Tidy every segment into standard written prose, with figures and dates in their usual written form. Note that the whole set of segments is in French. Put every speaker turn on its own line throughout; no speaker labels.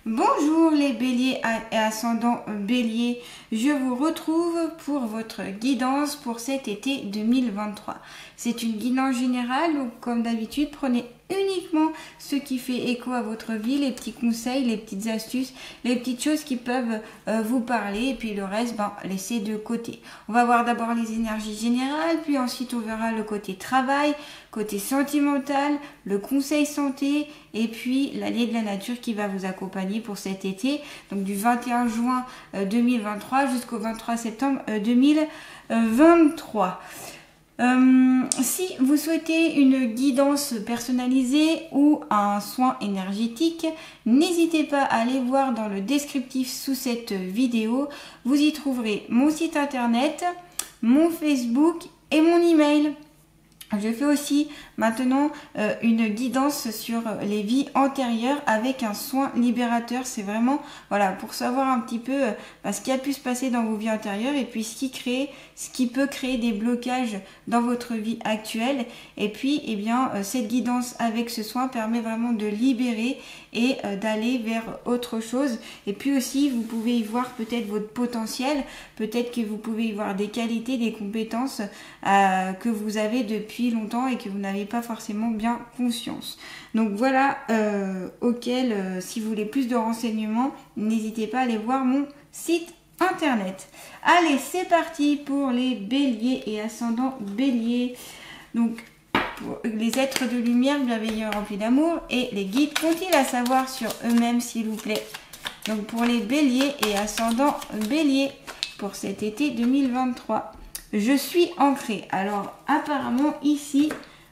Bonjour les béliers et ascendants bélier, je vous retrouve pour votre guidance pour cet été 2023. C'est une guidance générale, donc comme d'habitude, prenez uniquement ce qui fait écho à votre vie, les petits conseils, les petites astuces, les petites choses qui peuvent vous parler et puis le reste, laissez de côté. On va voir d'abord les énergies générales, puis ensuite on verra le côté travail, côté sentimental, le conseil santé et puis l'allié de la nature qui va vous accompagner pour cet été, donc du 21 juin 2023 jusqu'au 23 septembre 2023. Si vous souhaitez une guidance personnalisée ou un soin énergétique, n'hésitez pas à aller voir dans le descriptif sous cette vidéo. Vous y trouverez mon site internet, mon Facebook et mon email. Je fais aussi maintenant une guidance sur les vies antérieures avec un soin libérateur. C'est vraiment pour savoir un petit peu ce qui a pu se passer dans vos vies antérieures et puis ce qui peut créer des blocages dans votre vie actuelle. Et puis cette guidance avec ce soin permet vraiment de libérer et d'aller vers autre chose. Et puis aussi vous pouvez y voir peut-être votre potentiel, peut-être que vous pouvez y voir des qualités, des compétences que vous avez depuis longtemps et que vous n'avez pas forcément bien conscience. Donc voilà, si vous voulez plus de renseignements, n'hésitez pas à aller voir mon site internet. Allez, c'est parti pour les béliers et ascendants béliers. Donc pour les êtres de lumière, bienveillants, remplis d'amour, et les guides qu'ont-ils à savoir sur eux-mêmes, s'il vous plaît? Donc pour les béliers et ascendants béliers pour cet été 2023. Je suis ancré. Alors apparemment ici,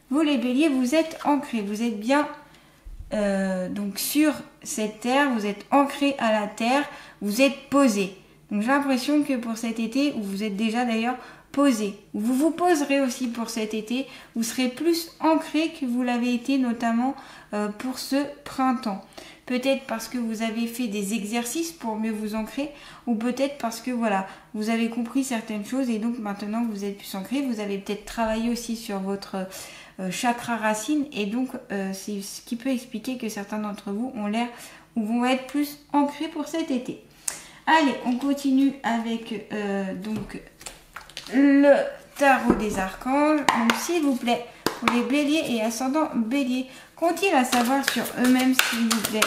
vous les béliers, vous êtes ancrés. Vous êtes bien donc sur cette terre, vous êtes ancrés à la terre, vous êtes posés. Donc j'ai l'impression que pour cet été, ou vous êtes déjà d'ailleurs posé, vous vous poserez aussi pour cet été, vous serez plus ancré que vous l'avez été notamment pour ce printemps. Peut-être parce que vous avez fait des exercices pour mieux vous ancrer, ou peut-être parce que vous avez compris certaines choses et donc maintenant vous êtes plus ancré. Vous avez peut-être travaillé aussi sur votre chakra racine et donc c'est ce qui peut expliquer que certains d'entre vous ont l'air ou vont être plus ancrés pour cet été. Allez, on continue avec le tarot des archanges. Donc s'il vous plaît, pour les béliers et ascendants béliers, qu'ont-ils à savoir sur eux-mêmes, s'il vous plaît,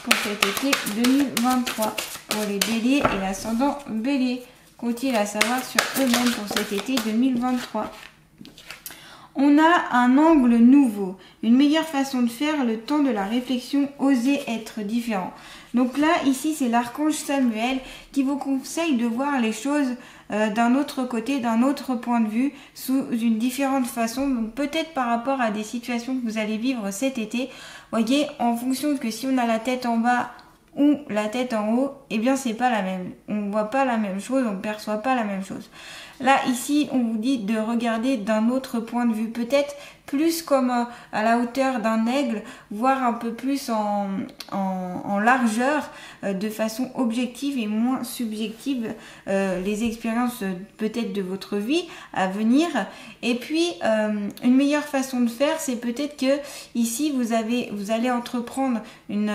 pour cet été 2023? Pour les béliers et ascendants béliers, qu'ont-ils à savoir sur eux-mêmes pour cet été 2023? On a un angle nouveau, une meilleure façon de faire, le temps de la réflexion, oser être différent. Donc là, ici, c'est l'archange Samuel qui vous conseille de voir les choses d'un autre côté, d'un autre point de vue, sous une différente façon. Donc peut-être par rapport à des situations que vous allez vivre cet été. Voyez, en fonction de que si on a la tête en bas ou la tête en haut, c'est pas la même. On ne voit pas la même chose, on ne perçoit pas la même chose. Là, ici, on vous dit de regarder d'un autre point de vue, peut-être plus comme à la hauteur d'un aigle, voire un peu plus en largeur, de façon objective et moins subjective, les expériences peut-être de votre vie à venir. Et puis, une meilleure façon de faire, c'est peut-être que ici, vous allez entreprendre une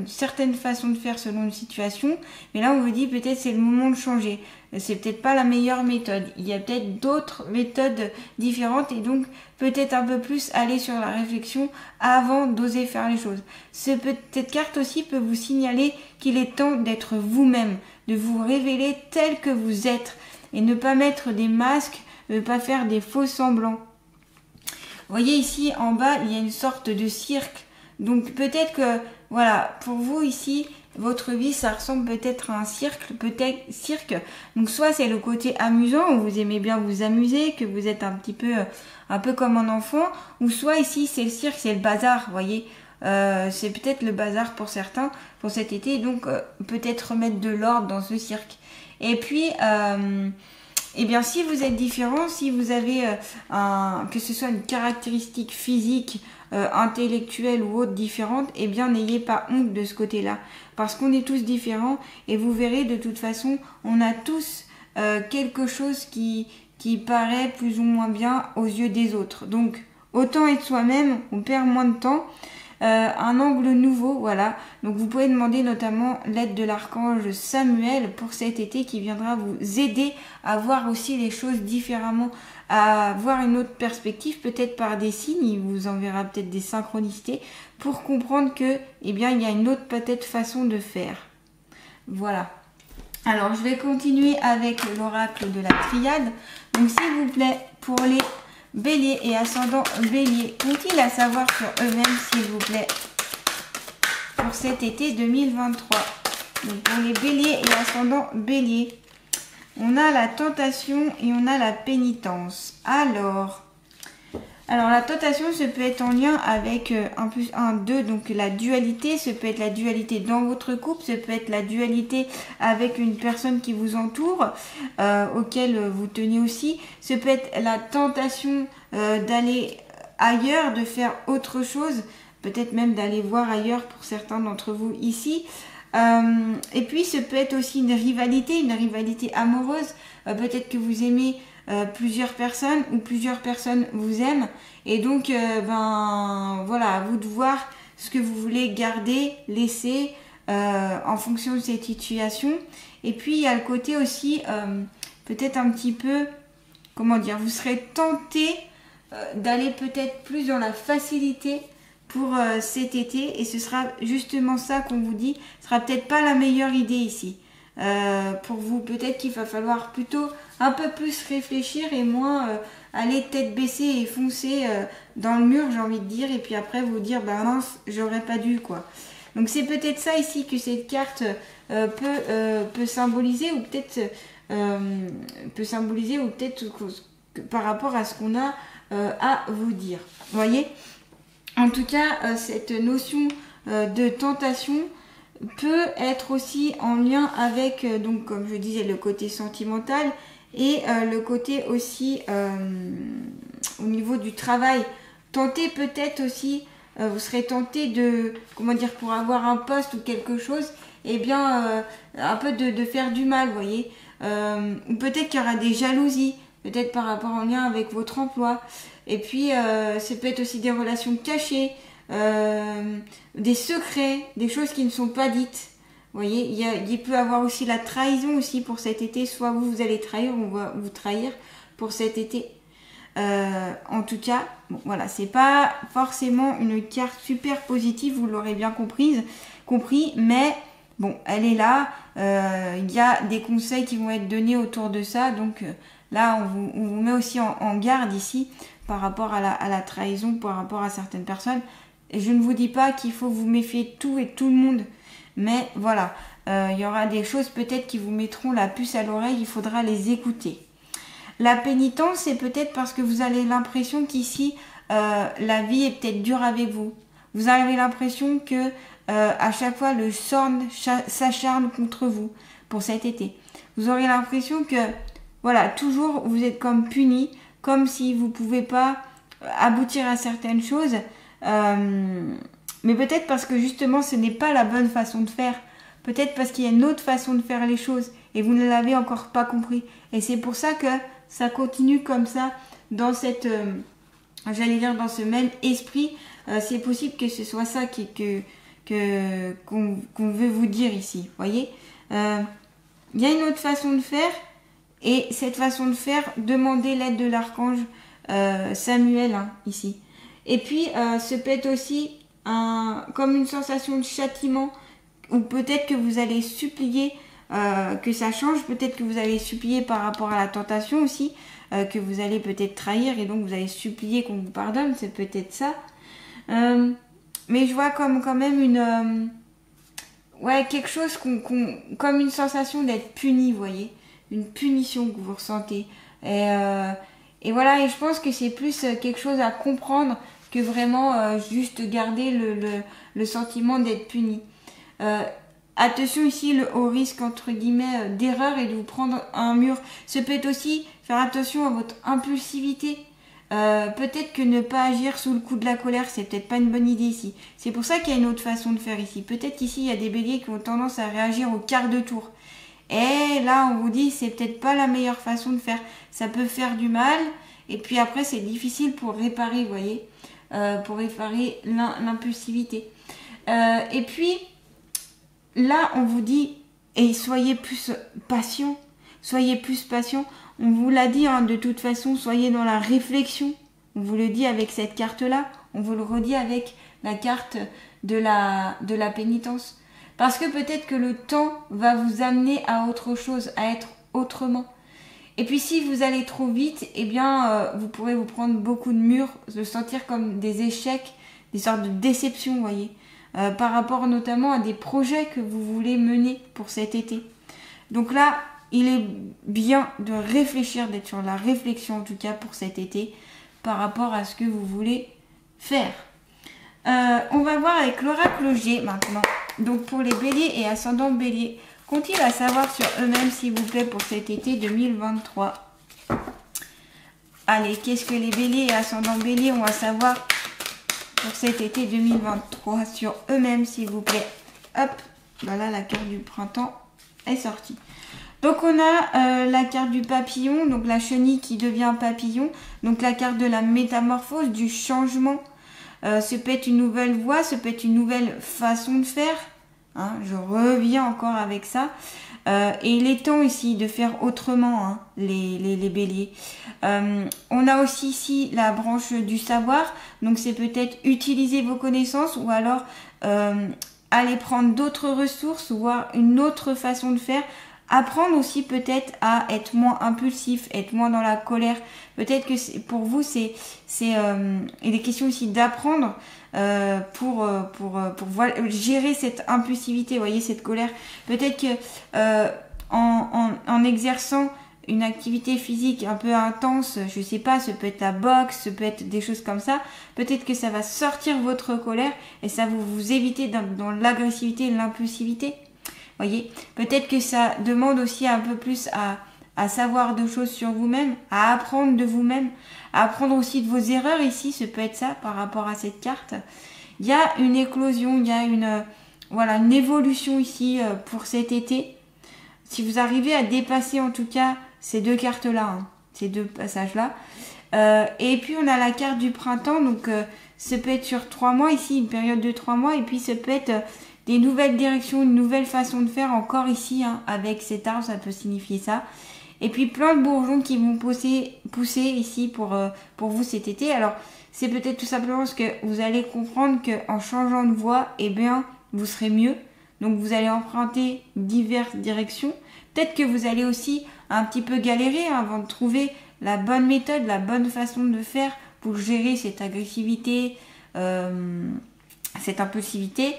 certaine façon de faire selon une situation, mais là, on vous dit peut-être c'est le moment de changer. C'est peut-être pas la meilleure méthode. Il y a peut-être d'autres méthodes différentes et donc peut-être un peu plus aller sur la réflexion avant d'oser faire les choses. Cette carte aussi peut vous signaler qu'il est temps d'être vous-même, de vous révéler tel que vous êtes et ne pas mettre des masques, ne pas faire des faux semblants. Vous voyez ici en bas, il y a une sorte de cirque. Donc peut-être que, pour vous ici, votre vie, ça ressemble peut-être à un cirque. Donc soit c'est le côté amusant, où vous aimez bien vous amuser, que vous êtes un peu comme un enfant, ou soit ici c'est le cirque, c'est le bazar, vous voyez. C'est peut-être le bazar pour certains, pour cet été, donc peut-être remettre de l'ordre dans ce cirque. Et puis, si vous êtes différent, si vous avez que ce soit une caractéristique physique, intellectuelle ou autre différente, n'ayez pas honte de ce côté-là. Parce qu'on est tous différents et vous verrez de toute façon, on a tous quelque chose qui paraît plus ou moins bien aux yeux des autres. Donc, autant être soi-même, on perd moins de temps. un angle nouveau, voilà. Donc vous pouvez demander notamment l'aide de l'archange Samuel pour cet été qui viendra vous aider à voir aussi les choses différemment, à voir une autre perspective, peut-être par des signes, il vous enverra peut-être des synchronicités pour comprendre que, eh bien, il y a une autre peut-être façon de faire. Voilà. Alors, je vais continuer avec l'oracle de la triade. Donc, s'il vous plaît, pour les béliers et ascendants béliers, qu'ont-ils à savoir sur eux-mêmes, s'il vous plaît, pour cet été 2023? Donc, pour les béliers et ascendants béliers, on a la tentation et on a la pénitence. Alors la tentation, ça peut être en lien avec 1 plus 1, 2, donc la dualité. Ça peut être la dualité dans votre couple, ça peut être la dualité avec une personne qui vous entoure, auquel vous tenez aussi. Ça peut être la tentation d'aller ailleurs, de faire autre chose, peut-être même d'aller voir ailleurs pour certains d'entre vous ici. Et puis, ça peut être aussi une rivalité amoureuse. Peut-être que vous aimez plusieurs personnes ou plusieurs personnes vous aiment. Et donc, voilà, à vous de voir ce que vous voulez garder, laisser en fonction de cette situation. Et puis, il y a le côté aussi, peut-être un petit peu, comment dire, vous serez tenté d'aller peut-être plus dans la facilité pour cet été, et ce sera justement ça qu'on vous dit, ce sera peut-être pas la meilleure idée ici. Pour vous, peut-être qu'il va falloir plutôt un peu plus réfléchir et moins aller tête baissée et foncer dans le mur, j'ai envie de dire, et puis après vous dire, bah mince, j'aurais pas dû, quoi. Donc c'est peut-être ça ici que cette carte peut symboliser, ou peut-être par rapport à ce qu'on a à vous dire. Vous voyez ? En tout cas, cette notion de tentation peut être aussi en lien avec, donc comme je disais, le côté sentimental et le côté aussi au niveau du travail. Tenter peut-être aussi, vous serez tenté de, comment dire, pour avoir un poste ou quelque chose, eh bien, un peu de faire du mal, vous voyez. Ou peut-être qu'il y aura des jalousies, peut-être par rapport en lien avec votre emploi. Et puis, ça peut être aussi des relations cachées, des secrets, des choses qui ne sont pas dites. Vous voyez, il peut y avoir aussi la trahison aussi pour cet été. Soit vous allez trahir, ou on va vous trahir pour cet été. En tout cas, bon, voilà, c'est pas forcément une carte super positive, vous l'aurez bien compris, mais bon, elle est là. Il y a des conseils qui vont être donnés autour de ça, donc là, on vous met aussi en garde ici par rapport à la trahison, par rapport à certaines personnes. Et je ne vous dis pas qu'il faut vous méfier de tout et de tout le monde, mais voilà, il y aura des choses peut-être qui vous mettront la puce à l'oreille, il faudra les écouter. La pénitence, c'est peut-être parce que vous avez l'impression qu'ici, la vie est peut-être dure avec vous. Vous avez l'impression que à chaque fois, le sort s'acharne contre vous pour cet été. Vous aurez l'impression que, voilà, toujours vous êtes comme puni, comme si vous ne pouvez pas aboutir à certaines choses. Mais peut-être parce que justement, ce n'est pas la bonne façon de faire. Peut-être parce qu'il y a une autre façon de faire les choses et vous ne l'avez encore pas compris. Et c'est pour ça que ça continue comme ça dans cette, j'allais dire dans ce même esprit. C'est possible que ce soit ça qu'on veut vous dire ici. Voyez, il y a une autre façon de faire, et cette façon de faire, demandez l'aide de l'archange Samuel ici. Et puis, ce peut être aussi comme une sensation de châtiment, ou peut-être que vous allez supplier que ça change, peut-être que vous allez supplier par rapport à la tentation aussi, que vous allez peut-être trahir, et donc vous allez supplier qu'on vous pardonne, c'est peut-être ça. Mais je vois comme quand même quelque chose comme une sensation d'être puni, vous voyez, une punition que vous ressentez. Et voilà, et je pense que c'est plus quelque chose à comprendre que vraiment juste garder le sentiment d'être puni. Attention ici au risque entre guillemets d'erreur et de vous prendre un mur. Ça peut être aussi faire attention à votre impulsivité. Peut-être que ne pas agir sous le coup de la colère, c'est peut-être pas une bonne idée ici. C'est pour ça qu'il y a une autre façon de faire ici. Peut-être qu'ici il y a des béliers qui ont tendance à réagir au quart de tour. Et là on vous dit c'est peut-être pas la meilleure façon de faire. Ça peut faire du mal et puis après c'est difficile pour réparer, vous voyez. pour effacer l'impulsivité. Et puis, là, on vous dit, et soyez plus patient. Soyez plus patient. On vous l'a dit, hein, de toute façon, soyez dans la réflexion. On vous le dit avec cette carte-là. On vous le redit avec la carte de la pénitence. Parce que peut-être que le temps va vous amener à autre chose, à être autrement. Et puis si vous allez trop vite, eh bien, vous pourrez vous prendre beaucoup de murs, de sentir comme des échecs, des sortes de déceptions, vous voyez. Par rapport notamment à des projets que vous voulez mener pour cet été. Donc là, il est bien de réfléchir, d'être sur la réflexion en tout cas pour cet été, par rapport à ce que vous voulez faire. On va voir avec l'oracle G maintenant. Donc pour les béliers et ascendants béliers, qu'ont-ils à savoir sur eux-mêmes s'il vous plaît pour cet été 2023? Allez, qu'est-ce que les béliers et ascendants béliers ont à savoir pour cet été 2023 sur eux-mêmes s'il vous plaît? Hop, voilà la carte du printemps est sortie. Donc on a la carte du papillon, donc la chenille qui devient papillon, donc la carte de la métamorphose, du changement. Ce peut être une nouvelle voie, ce peut être une nouvelle façon de faire. Hein, je reviens encore avec ça. Et il est temps ici de faire autrement, hein, les béliers. On a aussi ici la branche du savoir. Donc c'est peut-être utiliser vos connaissances ou alors aller prendre d'autres ressources, voir une autre façon de faire. Apprendre aussi peut-être à être moins impulsif, être moins dans la colère. Peut-être que pour vous, il est question aussi d'apprendre pour gérer cette impulsivité, vous voyez, cette colère. Peut-être que en exerçant une activité physique un peu intense, je sais pas, ça peut être la boxe, ça peut être des choses comme ça, peut-être que ça va sortir votre colère et ça va vous éviter dans l'agressivité et l'impulsivité. Voyez, peut-être que ça demande aussi un peu plus à savoir de choses sur vous-même, à apprendre de vous-même, à apprendre aussi de vos erreurs ici, ça peut être ça par rapport à cette carte. Il y a une éclosion, il y a une évolution ici pour cet été. Si vous arrivez à dépasser en tout cas ces deux cartes-là, hein, ces deux passages-là. Et puis on a la carte du printemps, donc ça peut être sur 3 mois ici, une période de 3 mois, et puis ça peut être des nouvelles directions, une nouvelle façon de faire encore ici, hein, avec cet arbre, ça peut signifier ça. Et puis plein de bourgeons qui vont pousser ici pour vous cet été. Alors c'est peut-être tout simplement parce que vous allez comprendre qu'en changeant de voie, eh bien vous serez mieux. Donc vous allez emprunter diverses directions. Peut-être que vous allez aussi un petit peu galérer, hein, avant de trouver la bonne méthode, la bonne façon de faire pour gérer cette agressivité, cette impulsivité.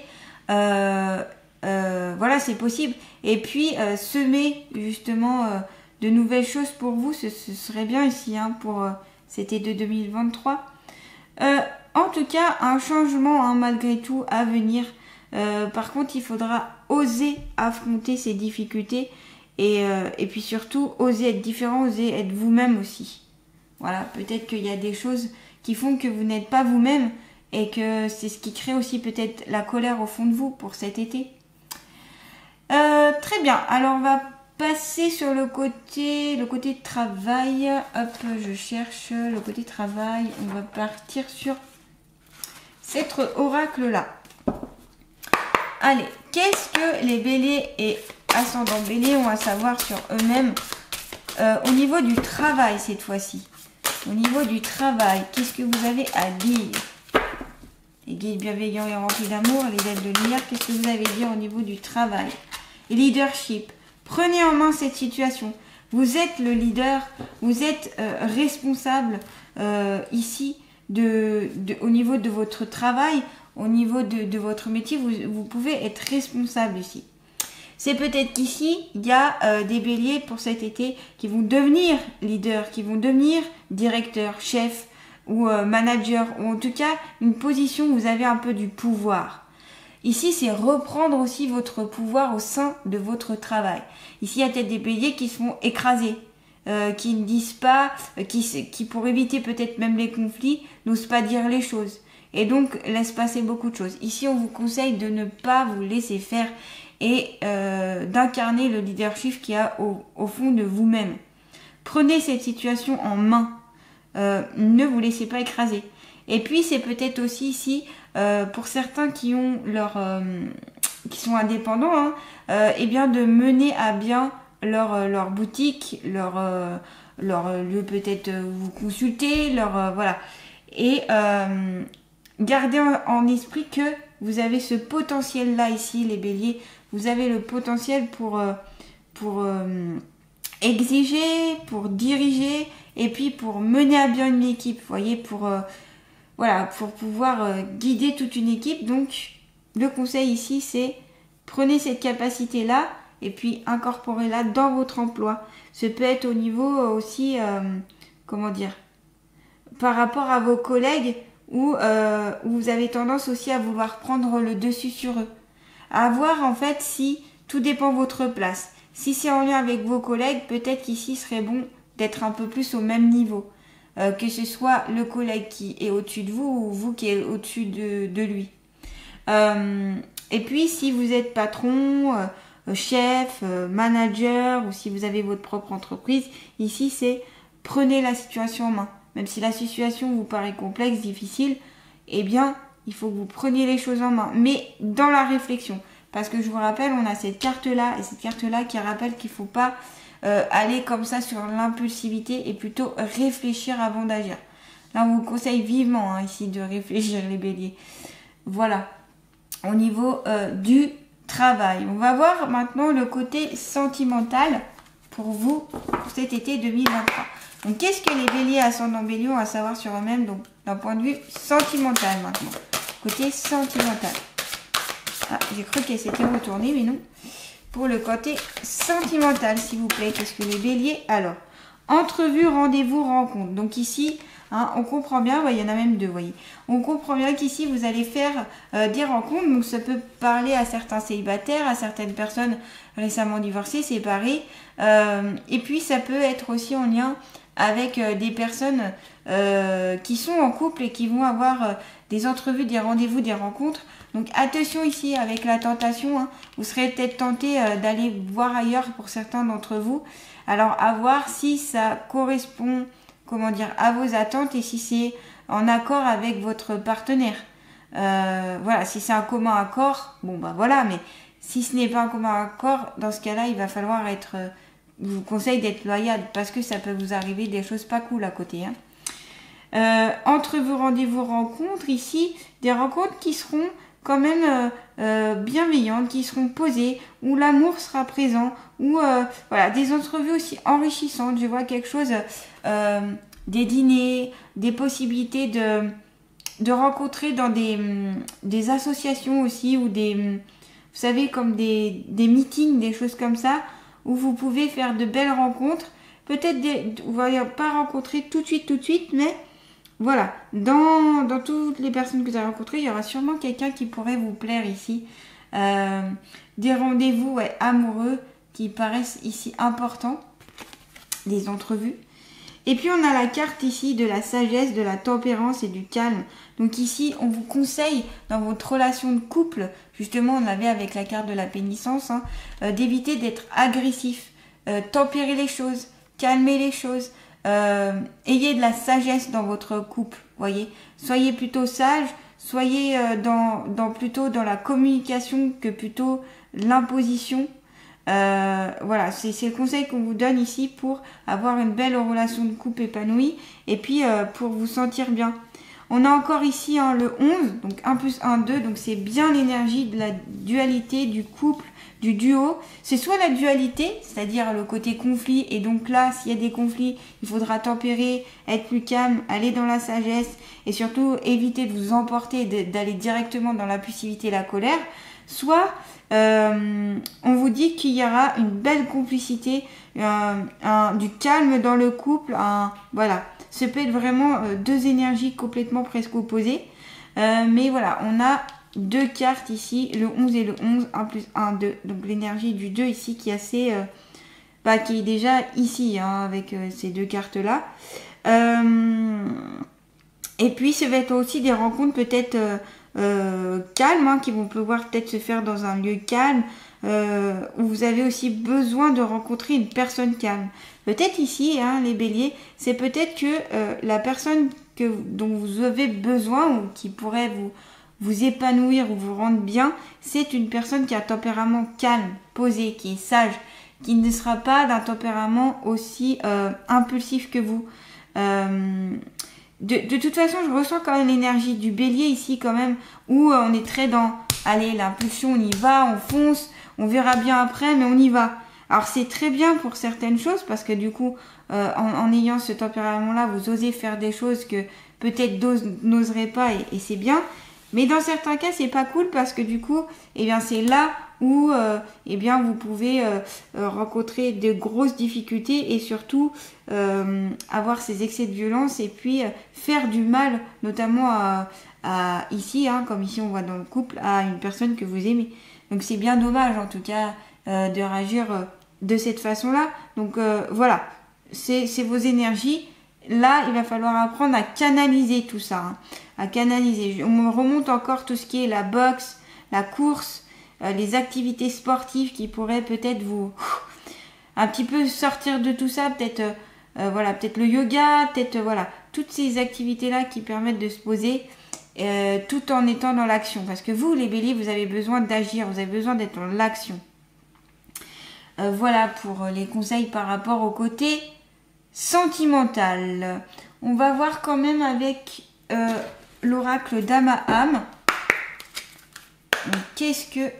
Voilà, c'est possible. Et puis semer justement de nouvelles choses pour vous, ce serait bien ici, hein, pour cet été de 2023. En tout cas, un changement, hein, malgré tout à venir. Par contre, il faudra oser affronter ces difficultés et puis surtout oser être différent, oser être vous-même aussi. Voilà, peut-être qu'il y a des choses qui font que vous n'êtes pas vous-même et que c'est ce qui crée aussi peut-être la colère au fond de vous pour cet été. Très bien, alors on va passer sur le côté travail. Hop, je cherche le côté travail. On va partir sur cet oracle-là. Allez, qu'est-ce que les béliers et ascendants béliers ont à savoir sur eux-mêmes au niveau du travail cette fois-ci? Au niveau du travail, qu'est-ce que vous avez à dire? Les guides bienveillants et remplis d'amour, les aides de lumière, qu'est-ce que vous avez à dire au niveau du travail? Et leadership, prenez en main cette situation. Vous êtes le leader, vous êtes responsable ici au niveau de votre travail, au niveau de votre métier, vous pouvez être responsable ici. C'est peut-être qu'ici, il y a des béliers pour cet été qui vont devenir leaders, qui vont devenir directeurs, chefs ou managers, ou en tout cas une position où vous avez un peu du pouvoir. Ici, c'est reprendre aussi votre pouvoir au sein de votre travail. Ici, il y a peut-être des béliers qui se font écraser, qui ne disent pas, qui pour éviter peut-être même les conflits, n'osent pas dire les choses. Et donc, laissent passer beaucoup de choses. Ici, on vous conseille de ne pas vous laisser faire et d'incarner le leadership qu'il y a au fond de vous-même. Prenez cette situation en main. Ne vous laissez pas écraser. Et puis c'est peut-être aussi ici, pour certains qui ont qui sont indépendants, hein, eh bien de mener à bien leur boutique, leur lieu peut-être vous consulter, voilà. Et gardez en esprit que vous avez ce potentiel-là ici, les béliers. Vous avez le potentiel pour exiger, pour diriger et puis pour mener à bien une équipe. Vous voyez, voilà, pour pouvoir guider toute une équipe. Donc, le conseil ici, c'est prenez cette capacité-là et puis incorporez-la dans votre emploi. Ce peut être au niveau aussi, comment dire, par rapport à vos collègues où vous avez tendance aussi à vouloir prendre le dessus sur eux. À voir en fait si tout dépend de votre place. Si c'est en lien avec vos collègues, peut-être qu'ici serait bon d'être un peu plus au même niveau. Que ce soit le collègue qui est au-dessus de vous ou vous qui êtes au-dessus de lui. Et puis si vous êtes patron, chef, manager ou si vous avez votre propre entreprise, ici c'est prenez la situation en main. Même si la situation vous paraît complexe, difficile, eh bien il faut que vous preniez les choses en main. Mais dans la réflexion. Parce que je vous rappelle, on a cette carte-là et cette carte-là qui rappelle qu'il ne faut pas aller comme ça sur l'impulsivité et plutôt réfléchir avant d'agir. Là, on vous conseille vivement ici de réfléchir les béliers. Voilà, au niveau du travail. On va voir maintenant le côté sentimental pour vous pour cet été 2023. Donc, qu'est-ce que les béliers ascendant bélier ont à savoir sur eux-mêmes, donc d'un point de vue sentimental maintenant. Côté sentimental. Ah, j'ai cru qu'elle s'était retournée, mais non. Pour le côté sentimental, s'il vous plaît, qu'est-ce que les béliers? Alors, entrevue, rendez-vous, rencontre. Donc ici, on comprend bien, il y en a même deux, vous voyez. On comprend bien qu'ici, vous allez faire des rencontres. Donc, ça peut parler à certains célibataires, à certaines personnes récemment divorcées, séparées. Et puis, ça peut être aussi en lien avec des personnes qui sont en couple et qui vont avoir des entrevues, des rendez-vous, des rencontres. Donc attention ici avec la tentation, vous serez peut-être tenté d'aller voir ailleurs pour certains d'entre vous. Alors à voir si ça correspond, comment dire, à vos attentes et si c'est en accord avec votre partenaire. Voilà, si c'est un commun accord, bon bah voilà, mais si ce n'est pas un commun accord, dans ce cas-là, il va falloir être, je vous conseille d'être loyal parce que ça peut vous arriver des choses pas cool à côté. Entre vos rendez-vous rencontres, ici, des rencontres qui seront quand même bienveillantes, qui seront posées, où l'amour sera présent, où voilà, des entrevues aussi enrichissantes. Je vois quelque chose, des dîners, des possibilités de rencontrer dans des associations aussi, ou vous savez, comme des meetings, des choses comme ça, où vous pouvez faire de belles rencontres. Peut-être, vous ne allez pas rencontrer tout de suite, mais voilà, dans toutes les personnes que vous avez rencontrées, il y aura sûrement quelqu'un qui pourrait vous plaire ici. Des rendez-vous amoureux qui paraissent ici importants, des entrevues. Et puis on a la carte ici de la sagesse, de la tempérance et du calme. Donc ici, on vous conseille dans votre relation de couple, justement on l'avait avec la carte de la pénitence, d'éviter d'être agressif, tempérer les choses, calmer les choses. Ayez de la sagesse dans votre couple, voyez. Soyez plutôt sage, soyez plutôt dans la communication que plutôt l'imposition. Voilà, c'est le conseil qu'on vous donne ici pour avoir une belle relation de couple épanouie et puis pour vous sentir bien. On a encore ici le 11, donc 1 plus 1, 2, donc c'est bien l'énergie de la dualité du couple, du duo. C'est soit la dualité, c'est-à-dire le côté conflit, et donc là, s'il y a des conflits, il faudra tempérer, être plus calme, aller dans la sagesse, et surtout éviter de vous emporter, d'aller directement dans l'impulsivité et la colère. Soit on vous dit qu'il y aura une belle complicité, du calme dans le couple, voilà. Ça peut être vraiment deux énergies complètement presque opposées. Mais voilà, on a deux cartes ici, le 11 et le 11, 1 plus 1, 2. Donc l'énergie du 2 ici qui est assez... qui est déjà ici, avec ces deux cartes-là. Et puis ça va être aussi des rencontres peut-être calmes, qui vont pouvoir peut-être se faire dans un lieu calme, où vous avez aussi besoin de rencontrer une personne calme. Peut-être ici, les béliers, c'est peut-être que la personne dont vous avez besoin ou qui pourrait vous épanouir ou vous rendre bien, c'est une personne qui a un tempérament calme, posé, qui est sage, qui ne sera pas d'un tempérament aussi impulsif que vous. De toute façon, je ressens quand même l'énergie du bélier ici quand même, où on est très dans, allez, l'impulsion, on y va, on fonce, on verra bien après, mais on y va. Alors c'est très bien pour certaines choses, parce que du coup, en ayant ce tempérament-là, vous osez faire des choses que peut-être d'autres n'oseraient pas, et c'est bien. Mais dans certains cas, c'est pas cool, parce que du coup, eh bien, c'est là où eh bien, vous pouvez rencontrer de grosses difficultés et surtout avoir ces excès de violence et puis faire du mal, notamment ici, hein, comme ici on voit dans le couple, à une personne que vous aimez. Donc c'est bien dommage en tout cas de réagir de cette façon-là. Donc voilà, c'est vos énergies. Là, il va falloir apprendre à canaliser tout ça, hein, à canaliser. On me remonte encore tout ce qui est la boxe, la course, les activités sportives qui pourraient peut-être vous un petit peu sortir de tout ça, peut-être voilà, peut-être le yoga, peut-être voilà, toutes ces activités-là qui permettent de se poser tout en étant dans l'action. Parce que vous, les béliers, vous avez besoin d'agir, vous avez besoin d'être dans l'action. Voilà pour les conseils par rapport au côté sentimental. On va voir quand même avec l'oracle d'Amaam. Qu'est-ce que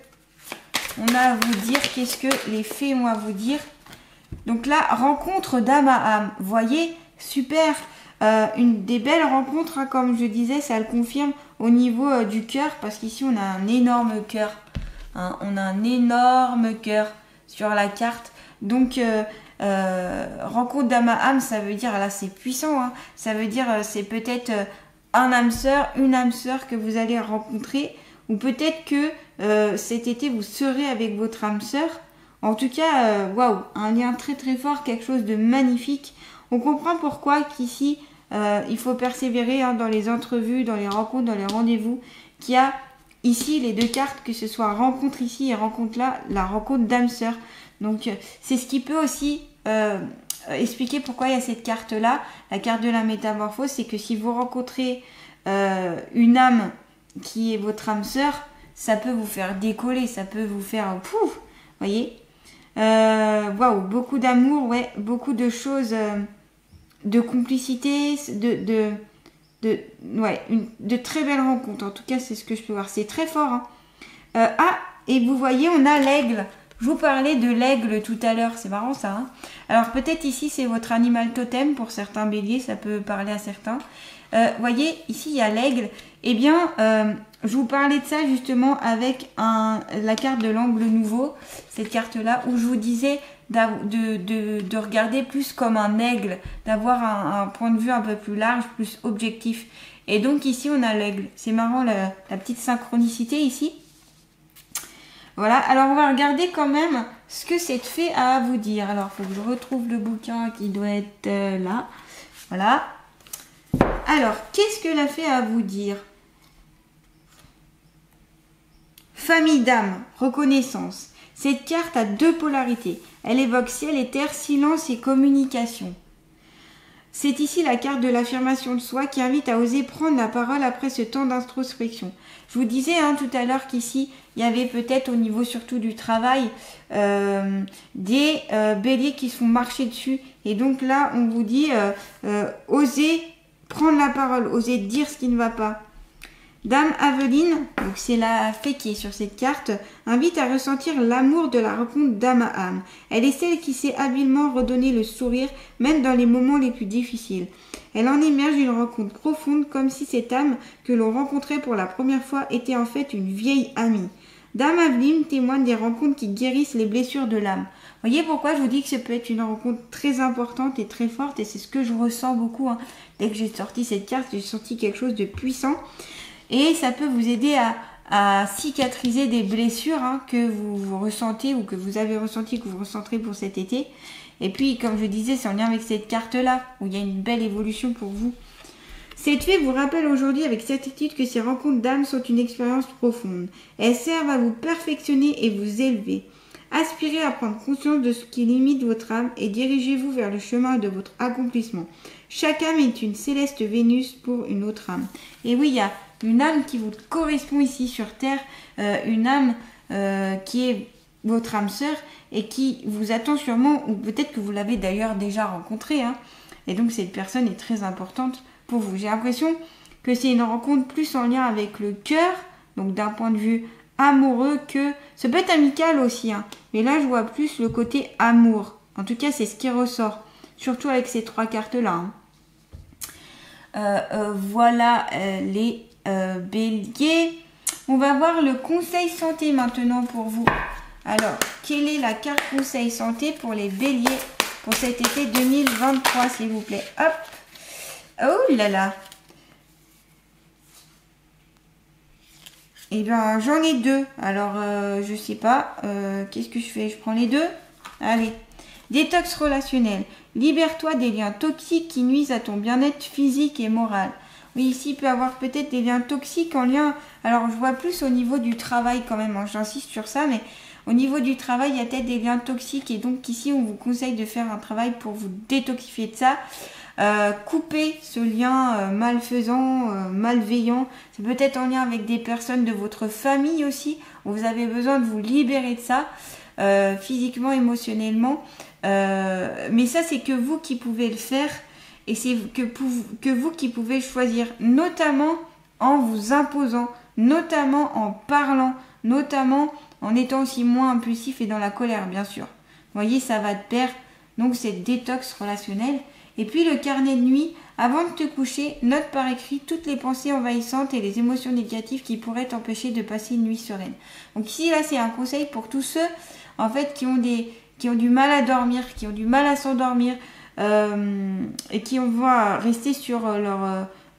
on a à vous dire? Qu'est-ce que les fées ont à vous dire? Donc là, rencontre d'Amaam. Vous voyez, super. Une des belles rencontres, hein, comme je disais, ça le confirme au niveau du cœur, parce qu'ici on a un énorme cœur. Hein, on a un énorme cœur sur la carte. Donc rencontre d'Amaam, ça veut dire, là c'est puissant, hein, ça veut dire c'est peut-être un âme sœur, une âme sœur que vous allez rencontrer, ou peut-être que cet été vous serez avec votre âme sœur. En tout cas, waouh, un lien très très fort, quelque chose de magnifique. On comprend pourquoi qu'ici il faut persévérer, hein, dans les entrevues, dans les rencontres, dans les rendez-vous, qu'il y a ici les deux cartes, que ce soit rencontre ici et rencontre là, la rencontre d'âme sœur. Donc c'est ce qui peut aussi expliquer pourquoi il y a cette carte-là, la carte de la métamorphose. C'est que si vous rencontrez une âme qui est votre âme sœur, ça peut vous faire décoller, ça peut vous faire pouf, voyez. Waouh, beaucoup d'amour, ouais, beaucoup de choses, de complicité, de très belles rencontres. En tout cas, c'est ce que je peux voir. C'est très fort, hein. Et vous voyez, on a l'aigle. Je vous parlais de l'aigle tout à l'heure, c'est marrant ça, hein. Alors peut-être ici c'est votre animal totem pour certains béliers, ça peut parler à certains. Voyez, ici il y a l'aigle. Eh bien, je vous parlais de ça justement avec la carte de l'angle nouveau, cette carte-là, où je vous disais de regarder plus comme un aigle, d'avoir un point de vue un peu plus large, plus objectif. Et donc ici on a l'aigle. C'est marrant la petite synchronicité ici. Voilà, alors on va regarder quand même ce que cette fée a à vous dire. Alors, il faut que je retrouve le bouquin qui doit être là. Voilà. Alors, qu'est-ce que la fée a à vous dire? Famille d'âme, reconnaissance. Cette carte a deux polarités. Elle évoque ciel et terre, silence et communication. C'est ici la carte de l'affirmation de soi qui invite à oser prendre la parole après ce temps d'introspection. Je vous disais, hein, tout à l'heure qu'ici, il y avait peut-être au niveau surtout du travail des béliers qui se font marcher dessus. Et donc là, on vous dit, osez prendre la parole, osez dire ce qui ne va pas. Dame Aveline, donc c'est la fée qui est sur cette carte, invite à ressentir l'amour de la rencontre d'Amaam. Elle est celle qui sait habilement redonner le sourire, même dans les moments les plus difficiles. Elle en émerge d'une rencontre profonde, comme si cette âme que l'on rencontrait pour la première fois était en fait une vieille amie. Dame Aveline témoigne des rencontres qui guérissent les blessures de l'âme. Voyez pourquoi je vous dis que ça peut être une rencontre très importante et très forte, et c'est ce que je ressens beaucoup, hein. Dès que j'ai sorti cette carte, j'ai senti quelque chose de puissant. Et ça peut vous aider à cicatriser des blessures, hein, que vous ressentez ou que vous avez ressenti, que vous ressentirez pour cet été. Et puis, comme je disais, c'est en lien avec cette carte-là, où il y a une belle évolution pour vous. Cette fée vous rappelle aujourd'hui avec certitude que ces rencontres d'âme sont une expérience profonde. Elles servent à vous perfectionner et vous élever. Aspirez à prendre conscience de ce qui limite votre âme et dirigez-vous vers le chemin de votre accomplissement. Chaque âme est une céleste Vénus pour une autre âme. Et oui, il y a une âme qui vous correspond ici sur Terre, une âme qui est votre âme sœur et qui vous attend sûrement, ou peut-être que vous l'avez d'ailleurs déjà rencontrée. Hein. Et donc cette personne est très importante pour vous. J'ai l'impression que c'est une rencontre plus en lien avec le cœur, donc d'un point de vue amoureux que... Ça peut être amical aussi, hein, mais là je vois plus le côté amour. En tout cas, c'est ce qui ressort, surtout avec ces 3 cartes-là. Hein. Voilà les béliers. On va voir le conseil santé maintenant pour vous. Alors, quelle est la carte conseil santé pour les béliers pour cet été 2023, s'il vous plaît? Hop. Oh là là. Eh bien, j'en ai 2. Alors, je sais pas. Qu'est-ce que je fais? Je prends les 2. Allez. Détox relationnel. Libère-toi des liens toxiques qui nuisent à ton bien-être physique et moral. Oui, ici, il peut y avoir peut-être des liens toxiques en lien... Alors, je vois plus au niveau du travail quand même. Hein, j'insiste sur ça, mais au niveau du travail, il y a peut-être des liens toxiques. Et donc, ici, on vous conseille de faire un travail pour vous détoxifier de ça. Couper ce lien malfaisant, malveillant. C'est peut-être en lien avec des personnes de votre famille aussi. Où vous avez besoin de vous libérer de ça, physiquement, émotionnellement. Mais ça, c'est que vous qui pouvez le faire. Et c'est que vous qui pouvez choisir, notamment en vous imposant, notamment en parlant, notamment en étant aussi moins impulsif et dans la colère, bien sûr. Vous voyez, ça va de pair. Donc, c'est détox relationnel. Et puis, le carnet de nuit, avant de te coucher, note par écrit toutes les pensées envahissantes et les émotions négatives qui pourraient t'empêcher de passer une nuit sereine. Donc, ici, là, c'est un conseil pour tous ceux, en fait, qui ont du mal à dormir, qui ont du mal à s'endormir, et qui vont rester sur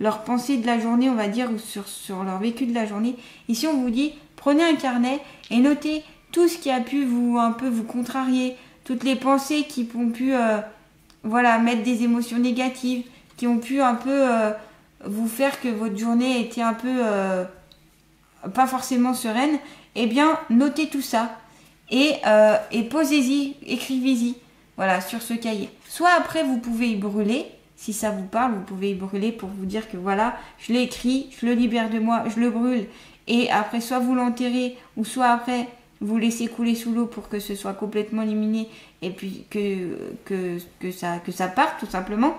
leur pensée de la journée, on va dire, ou sur leur vécu de la journée. Ici, on vous dit, prenez un carnet et notez tout ce qui a pu vous contrarier, toutes les pensées qui ont pu mettre des émotions négatives, qui ont pu un peu vous faire que votre journée était un peu pas forcément sereine. Eh bien, notez tout ça et posez-y, écrivez-y. Voilà, sur ce cahier. Soit après, vous pouvez y brûler. Si ça vous parle, vous pouvez y brûler pour vous dire que voilà, je l'ai écrit, je le libère de moi, je le brûle. Et après, soit vous l'enterrez, ou soit après, vous laissez couler sous l'eau pour que ce soit complètement éliminé et puis que ça parte, tout simplement.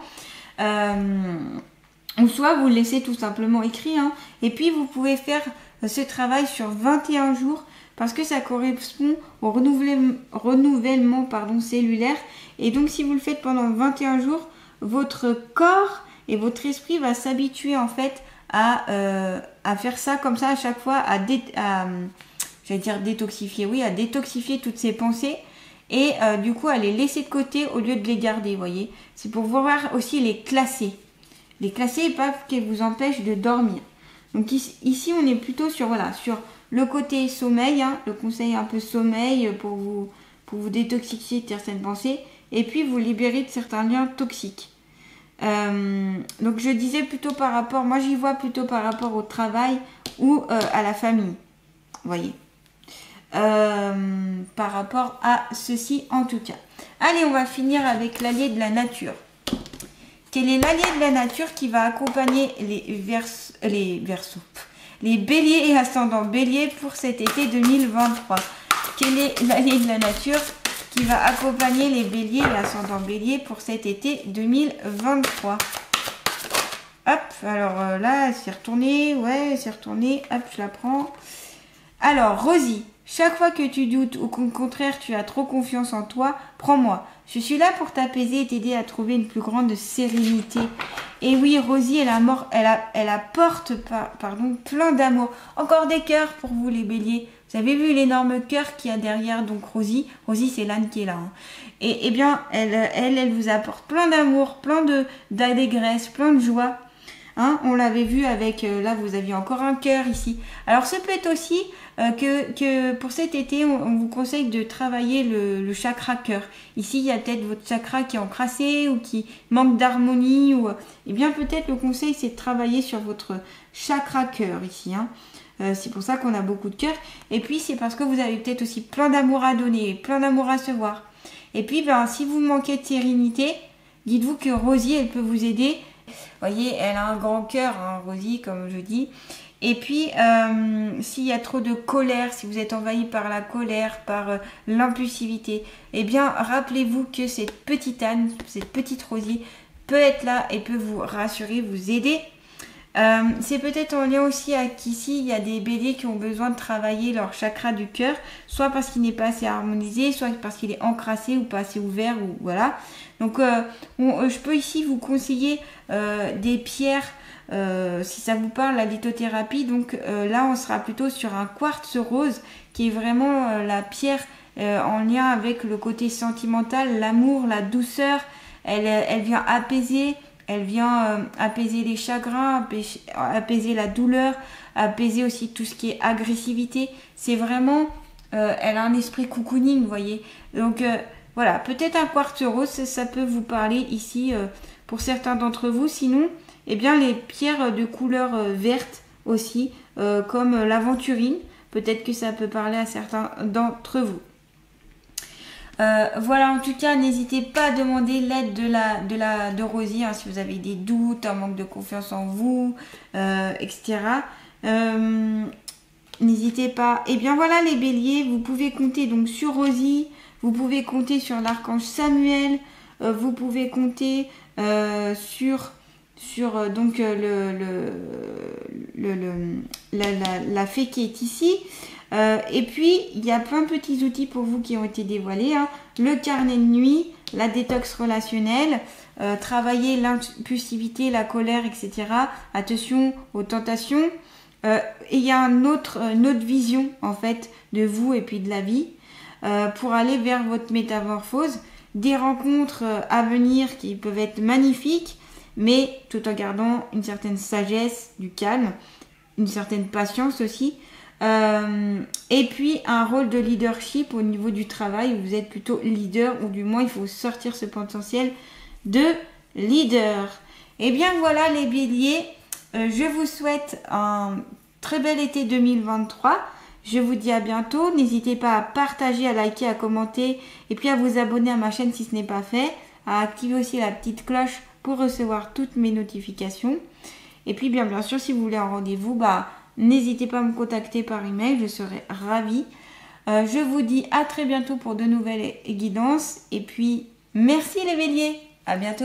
Ou soit vous le laissez tout simplement écrit. Hein. Et puis, vous pouvez faire ce travail sur 21 jours parce que ça correspond au renouvellement cellulaire. Et donc, si vous le faites pendant 21 jours, votre corps et votre esprit va s'habituer en fait à faire ça comme ça à chaque fois, j'allais dire détoxifier, oui, à détoxifier toutes ces pensées et du coup à les laisser de côté au lieu de les garder, vous voyez. C'est pour pouvoir aussi les classer. Les classer et pas qu'elles vous empêchent de dormir. Donc ici, on est plutôt sur le côté sommeil, hein, le conseil un peu sommeil pour vous détoxifier de certaines pensées et puis vous libérer de certains liens toxiques. Donc je disais plutôt moi j'y vois plutôt par rapport au travail ou à la famille, vous voyez. Par rapport à ceci en tout cas. Allez, on va finir avec l'allié de la nature. Quel est l'allié de la nature qui va accompagner les béliers et ascendants béliers pour cet été 2023? Quel est l'allié de la nature qui va accompagner les béliers et ascendants béliers pour cet été 2023? Hop, alors là, c'est retourné. Ouais, c'est retourné. Hop, je la prends. Alors, Rosie, chaque fois que tu doutes ou qu'au contraire tu as trop confiance en toi, prends-moi. Je suis là pour t'apaiser et t'aider à trouver une plus grande sérénité. Et oui, Rosie, elle apporte plein d'amour. Encore des cœurs pour vous les béliers. Vous avez vu l'énorme cœur qu'il y a derrière donc Rosie. Rosie, c'est l'âne qui est là. Hein. Et bien, elle vous apporte plein d'amour, plein d'allégresse, plein de joie. Hein, on l'avait vu avec, là vous aviez encore un cœur ici. Alors ça peut être aussi que pour cet été, on vous conseille de travailler le chakra cœur. Ici, il y a peut-être votre chakra qui est encrassé ou qui manque d'harmonie. Et bien peut-être le conseil, c'est de travailler sur votre chakra cœur ici. Hein. C'est pour ça qu'on a beaucoup de cœur. Et puis c'est parce que vous avez peut-être aussi plein d'amour à donner, plein d'amour à recevoir. Et puis si vous manquez de sérénité, dites-vous que Rosie, elle peut vous aider. Vous voyez, elle a un grand cœur, hein, Rosie, comme je dis. Et puis, s'il y a trop de colère, si vous êtes envahi par la colère, par l'impulsivité, eh bien, rappelez-vous que cette petite Anne, cette petite Rosie, peut être là et peut vous rassurer, vous aider. C'est peut-être en lien aussi avec ici, il y a des béliers qui ont besoin de travailler leur chakra du cœur, soit parce qu'il n'est pas assez harmonisé, soit parce qu'il est encrassé ou pas assez ouvert, ou voilà. Donc, je peux ici vous conseiller des pierres. Si ça vous parle, la lithothérapie, donc là on sera plutôt sur un quartz rose qui est vraiment la pierre en lien avec le côté sentimental, l'amour, la douceur. Elle vient apaiser, apaiser les chagrins, apaiser la douleur, apaiser aussi tout ce qui est agressivité. C'est vraiment, elle a un esprit cocooning, vous voyez. Donc voilà, peut-être un quartz rose, ça peut vous parler ici pour certains d'entre vous. Sinon, eh bien, les pierres de couleur verte aussi, comme l'aventurine, peut-être que ça peut parler à certains d'entre vous. Voilà, en tout cas, n'hésitez pas à demander l'aide de Rosie, hein, si vous avez des doutes, un manque de confiance en vous, etc. N'hésitez pas. Et bien voilà les béliers, vous pouvez compter donc sur Rosie, vous pouvez compter sur l'archange Samuel, vous pouvez compter sur donc la fée qui est ici. Et puis il y a plein de petits outils pour vous qui ont été dévoilés, hein. Le carnet de nuit, la détox relationnelle, travailler l'impulsivité, la colère, etc. Attention aux tentations. Et il y a une autre vision en fait de vous et puis de la vie pour aller vers votre métamorphose. Des rencontres à venir qui peuvent être magnifiques, mais tout en gardant une certaine sagesse, du calme, une certaine patience aussi. Et puis un rôle de leadership au niveau du travail, où vous êtes plutôt leader, ou du moins il faut sortir ce potentiel de leader. Et bien voilà les béliers, je vous souhaite un très bel été 2023. Je vous dis à bientôt. N'hésitez pas à partager, à liker, à commenter et puis à vous abonner à ma chaîne si ce n'est pas fait, à activer aussi la petite cloche pour recevoir toutes mes notifications. Et puis bien sûr, si vous voulez un rendez-vous, n'hésitez pas à me contacter par email, je serai ravie. Je vous dis à très bientôt pour de nouvelles guidances. Et puis merci les béliers, à bientôt.